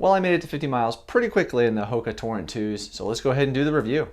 Well, I made it to 50 miles pretty quickly in the Hoka Torrent 2s, so let's go ahead and do the review.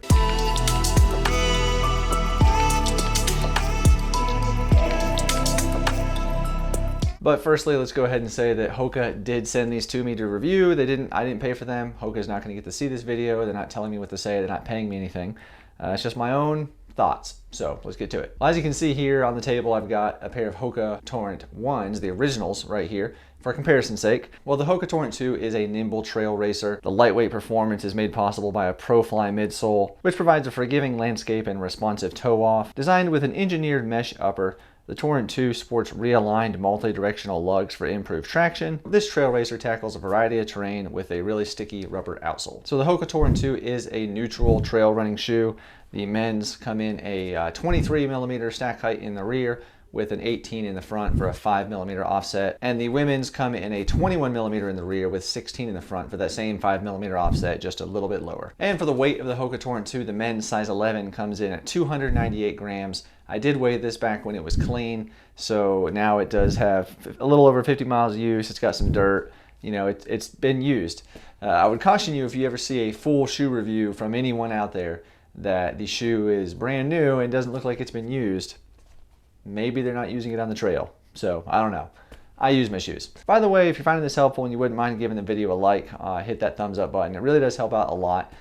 But firstly, let's go ahead and say that Hoka did send these to me to review. I didn't pay for them. Hoka's not gonna get to see this video. They're not telling me what to say. They're not paying me anything. It's just my own thoughts. So let's get to it. Well, as you can see here on the table, I've got a pair of Hoka Torrent 1s, the originals right here, for comparison's sake. Well, the Hoka Torrent 2 is a nimble trail racer. The lightweight performance is made possible by a ProFly midsole, which provides a forgiving landscape and responsive toe off. Designed with an engineered mesh upper, the Torrent 2 sports realigned multi-directional lugs for improved traction. This trail racer tackles a variety of terrain with a really sticky rubber outsole. So the Hoka Torrent 2 is a neutral trail running shoe. The men's come in a 23 millimeter stack height in the rear with an 18 in the front for a 5 millimeter offset. And the women's come in a 21 millimeter in the rear with 16 in the front for that same 5 millimeter offset, just a little bit lower. And for the weight of the Hoka Torrent 2, the men's size 11 comes in at 298 grams. I did weigh this back when it was clean, so now it does have a little over 50 miles of use. It's got some dirt, you know, it's been used. I would caution you, if you ever see a full shoe review from anyone out there that the shoe is brand new and doesn't look like it's been used, maybe they're not using it on the trail. So I don't know. I use my shoes. By the way, if you're finding this helpful and you wouldn't mind giving the video a like, hit that thumbs up button. It really does help out a lot.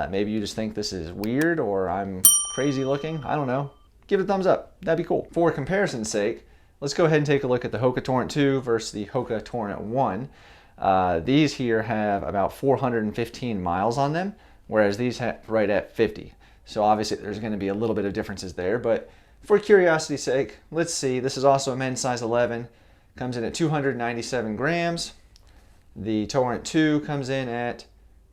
Maybe you just think this is weird or I'm crazy looking. I don't know. Give it a thumbs up. That'd be cool. For comparison's sake, let's go ahead and take a look at the Hoka Torrent 2 versus the Hoka Torrent 1. These here have about 415 miles on them, whereas these have right at 50. So obviously there's going to be a little bit of differences there, but for curiosity's sake, let's see. This is also a men's size 11. Comes in at 297 grams. The Torrent 2 comes in at,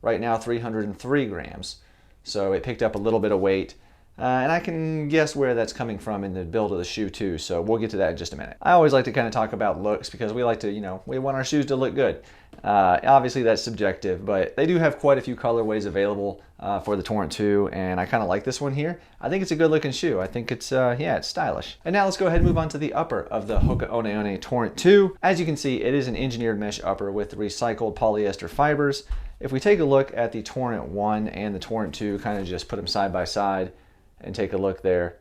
right now, 303 grams. So it picked up a little bit of weight. And I can guess where that's coming from in the build of the shoe too, so we'll get to that in just a minute. I always like to kind of talk about looks because we like to, you know, we want our shoes to look good. Obviously that's subjective, but they do have quite a few colorways available for the Torrent 2, and I kind of like this one here. I think it's a good looking shoe. I think it's, yeah, it's stylish. And now let's go ahead and move on to the upper of the Hoka One One Torrent 2. As you can see, it is an engineered mesh upper with recycled polyester fibers. If we take a look at the Torrent 1 and the Torrent 2, kind of just put them side by side, and take a look there,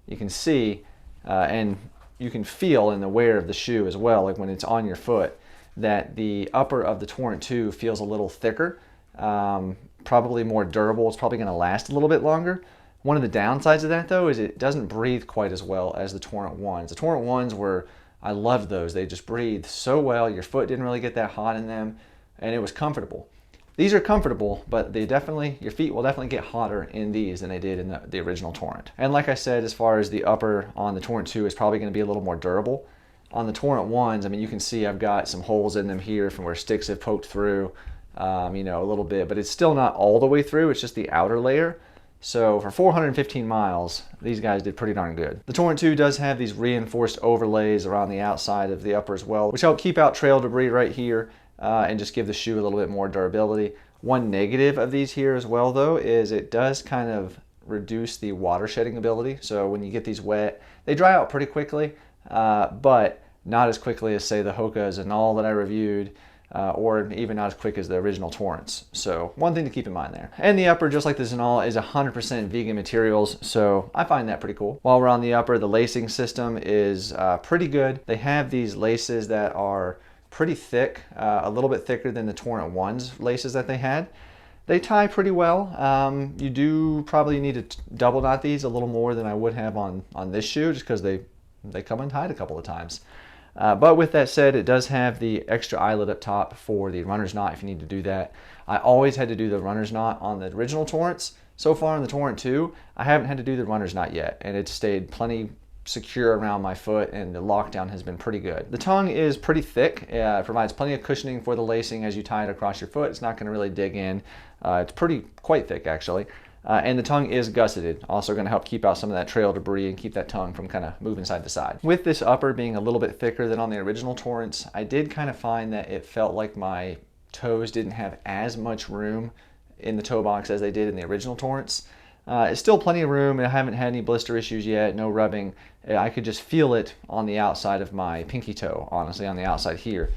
you can see and you can feel in the wear of the shoe as well, like when it's on your foot, that the upper of the Torrent 2 feels a little thicker, probably more durable. It's probably going to last a little bit longer. One of the downsides of that though is it doesn't breathe quite as well as the Torrent 1s. The Torrent 1s were, I loved those. They just breathed so well. Your foot didn't really get that hot in them, and it was comfortable. These are comfortable, but your feet will definitely get hotter in these than they did in the original Torrent. And like I said, as far as the upper on the Torrent 2 is probably going to be a little more durable. On the Torrent 1s, I mean, you can see I've got some holes in them here from where sticks have poked through, you know, a little bit, but it's still not all the way through. It's just the outer layer. So for 415 miles, these guys did pretty darn good. The Torrent 2 does have these reinforced overlays around the outside of the upper as well, which help keep out trail debris right here. And just give the shoe a little bit more durability. One negative of these here as well though is it does kind of reduce the water shedding ability. So when you get these wet, they dry out pretty quickly, but not as quickly as say the Hokas and all that I reviewed, or even not as quick as the original Torrents. So one thing to keep in mind there. And the upper, just like the Zenol, is 100% vegan materials, so I find that pretty cool. While we're on the upper, the lacing system is pretty good. They have these laces that are pretty thick, a little bit thicker than the Torrent 1's laces that they had. They tie pretty well. You do probably need to double knot these a little more than I would have on this shoe, just because they come untied a couple of times. But with that said, it does have the extra eyelet up top for the runner's knot if you need to do that. I always had to do the runner's knot on the original Torrents. So far on the Torrent 2, I haven't had to do the runner's knot yet, and it stayed plenty secure around my foot, and the lockdown has been pretty good. The tongue is pretty thick. It provides plenty of cushioning for the lacing as you tie it across your foot. It's not going to really dig in. It's quite thick actually. And the tongue is gusseted, also going to help keep out some of that trail debris and keep that tongue from kind of moving side to side. With this upper being a little bit thicker than on the original Torrents, I did kind of find that it felt like my toes didn't have as much room in the toe box as they did in the original Torrents. It's still plenty of room, and I haven't had any blister issues yet, no rubbing. I could just feel it on the outside of my pinky toe, honestly, on the outside here.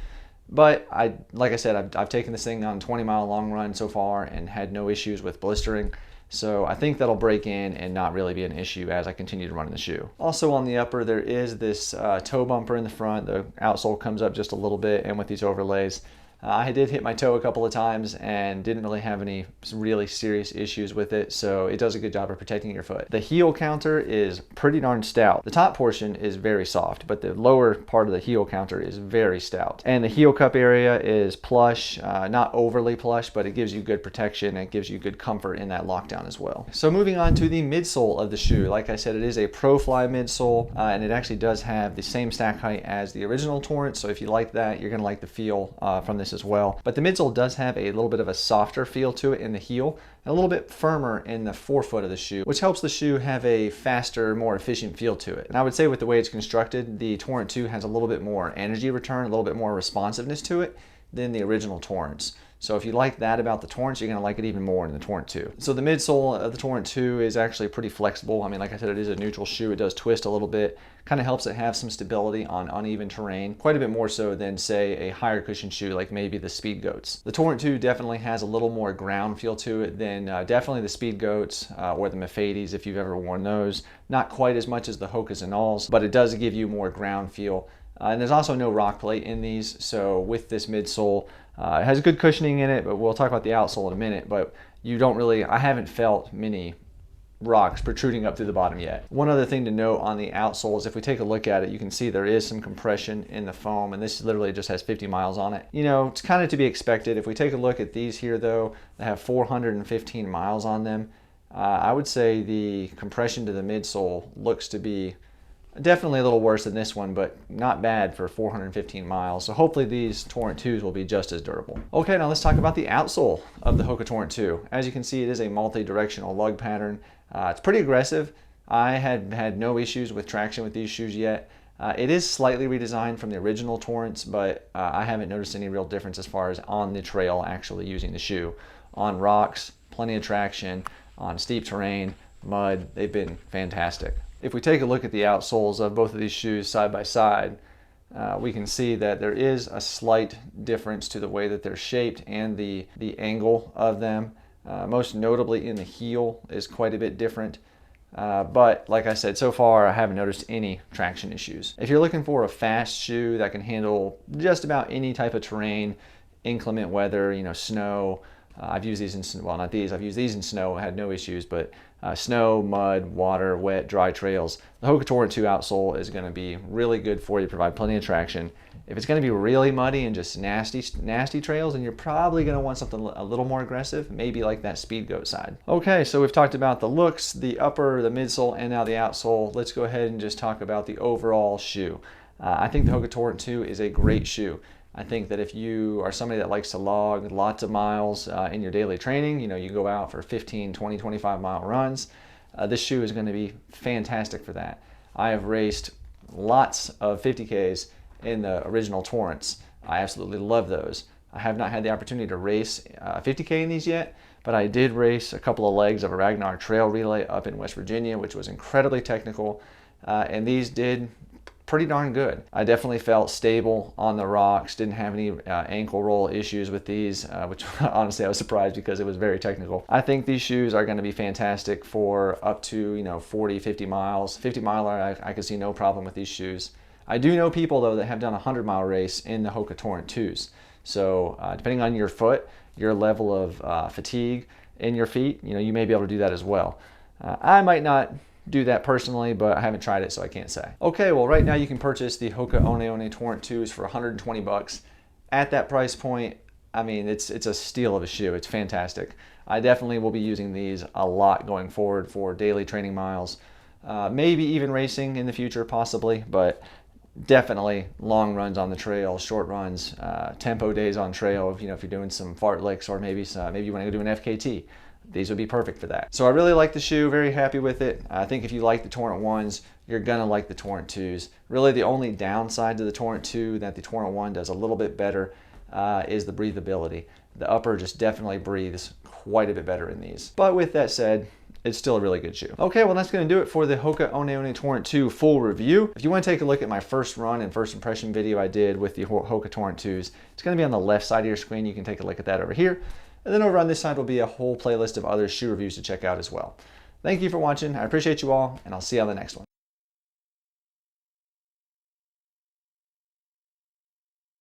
But like I said, I've taken this thing on 20-mile long run so far and had no issues with blistering. So I think that'll break in and not really be an issue as I continue to run in the shoe. Also on the upper, there is this toe bumper in the front. The outsole comes up just a little bit, and with these overlays, I did hit my toe a couple of times and didn't really have any really serious issues with it, so it does a good job of protecting your foot. The heel counter is pretty darn stout. The top portion is very soft, but the lower part of the heel counter is very stout. And the heel cup area is plush, not overly plush, but it gives you good protection and it gives you good comfort in that lockdown as well. So moving on to the midsole of the shoe. Like I said, it is a ProFly midsole, and it actually does have the same stack height as the original Torrent, so if you like that, you're gonna like the feel from this as well. But the midsole does have a little bit of a softer feel to it in the heel, and a little bit firmer in the forefoot of the shoe, which helps the shoe have a faster, more efficient feel to it. And I would say with the way it's constructed, the Torrent 2 has a little bit more energy return, a little bit more responsiveness to it than the original Torrents. So if you like that about the Torrents, you're going to like it even more in the Torrent 2. So the midsole of the Torrent 2 is actually pretty flexible. I mean, like I said, it is a neutral shoe. It does twist a little bit. Kind of helps it have some stability on uneven terrain, quite a bit more so than, say, a higher cushion shoe like maybe the Speed Goats. The Torrent 2 definitely has a little more ground feel to it than definitely the Speed Goats or the Mafades if you've ever worn those. Not quite as much as the Hokas and Alls, but it does give you more ground feel. And there's also no rock plate in these, so with this midsole, it has good cushioning in it, but we'll talk about the outsole in a minute, but you don't really, I haven't felt many rocks protruding up through the bottom yet. One other thing to note on the outsole is if we take a look at it, you can see there is some compression in the foam, and this literally just has 50 miles on it. You know, it's kind of to be expected. If we take a look at these here though, they have 415 miles on them. I would say the compression to the midsole looks to be definitely a little worse than this one, but not bad for 415 miles. So hopefully these Torrent 2s will be just as durable. Okay, now let's talk about the outsole of the Hoka Torrent 2. As you can see, it is a multi-directional lug pattern. It's pretty aggressive. I had no issues with traction with these shoes yet. It is slightly redesigned from the original Torrents, but I haven't noticed any real difference as far as on the trail actually using the shoe. On rocks, plenty of traction. On steep terrain, mud, they've been fantastic. If we take a look at the outsoles of both of these shoes side by side, we can see that there is a slight difference to the way that they're shaped and the angle of them. Most notably in the heel is quite a bit different. But like I said, so far I haven't noticed any traction issues. If you're looking for a fast shoe that can handle just about any type of terrain, inclement weather, you know, snow, I've used these in, well, not these, I've used these in snow, I had no issues, but snow, mud, water, wet, dry trails, the Hoka Torrent 2 outsole is going to be really good for you, provide plenty of traction. If it's going to be really muddy and just nasty trails, then you're probably going to want something a little more aggressive, maybe like that Speed Goat side. Okay, so we've talked about the looks, the upper, the midsole, and now the outsole. Let's go ahead and just talk about the overall shoe. I think the Hoka Torrent 2 is a great shoe. I think that if you are somebody that likes to log lots of miles in your daily training, you know, you go out for 15, 20, 25 mile runs, this shoe is going to be fantastic for that. I have raced lots of 50Ks in the original Torrents. I absolutely love those. I have not had the opportunity to race 50K in these yet, but I did race a couple of legs of a Ragnar trail relay up in West Virginia, which was incredibly technical, and these did pretty darn good. I definitely felt stable on the rocks, didn't have any ankle roll issues with these, which honestly I was surprised because it was very technical. I think these shoes are going to be fantastic for up to, you know, 40, 50 miles. 50 miler, I could see no problem with these shoes. I do know people though that have done a 100-mile race in the Hoka Torrent 2s. So depending on your foot, your level of fatigue in your feet, you know, you may be able to do that as well. I might not do that personally, but I haven't tried it, so I can't say. Okay, well right now you can purchase the Hoka One One Torrent 2s for 120 bucks. At that price point, I mean, it's a steal of a shoe. It's fantastic. I definitely will be using these a lot going forward for daily training miles. Maybe even racing in the future, possibly, but definitely long runs on the trail, short runs, tempo days on trail, you know, if you're doing some fartlicks or maybe you want to go do an FKT. These would be perfect for that. So I really like the shoe, very happy with it. I think if you like the Torrent 1s, you're gonna like the Torrent 2s. Really the only downside to the Torrent 2 that the Torrent 1 does a little bit better is the breathability. The upper just definitely breathes quite a bit better in these. But with that said, it's still a really good shoe. Okay, well that's gonna do it for the Hoka One Torrent 2 full review. If you wanna take a look at my first run and first impression video I did with the Hoka Torrent 2s, it's gonna be on the left side of your screen. You can take a look at that over here. And then over on this side will be a whole playlist of other shoe reviews to check out as well. Thank you for watching. I appreciate you all, and I'll see you on the next one.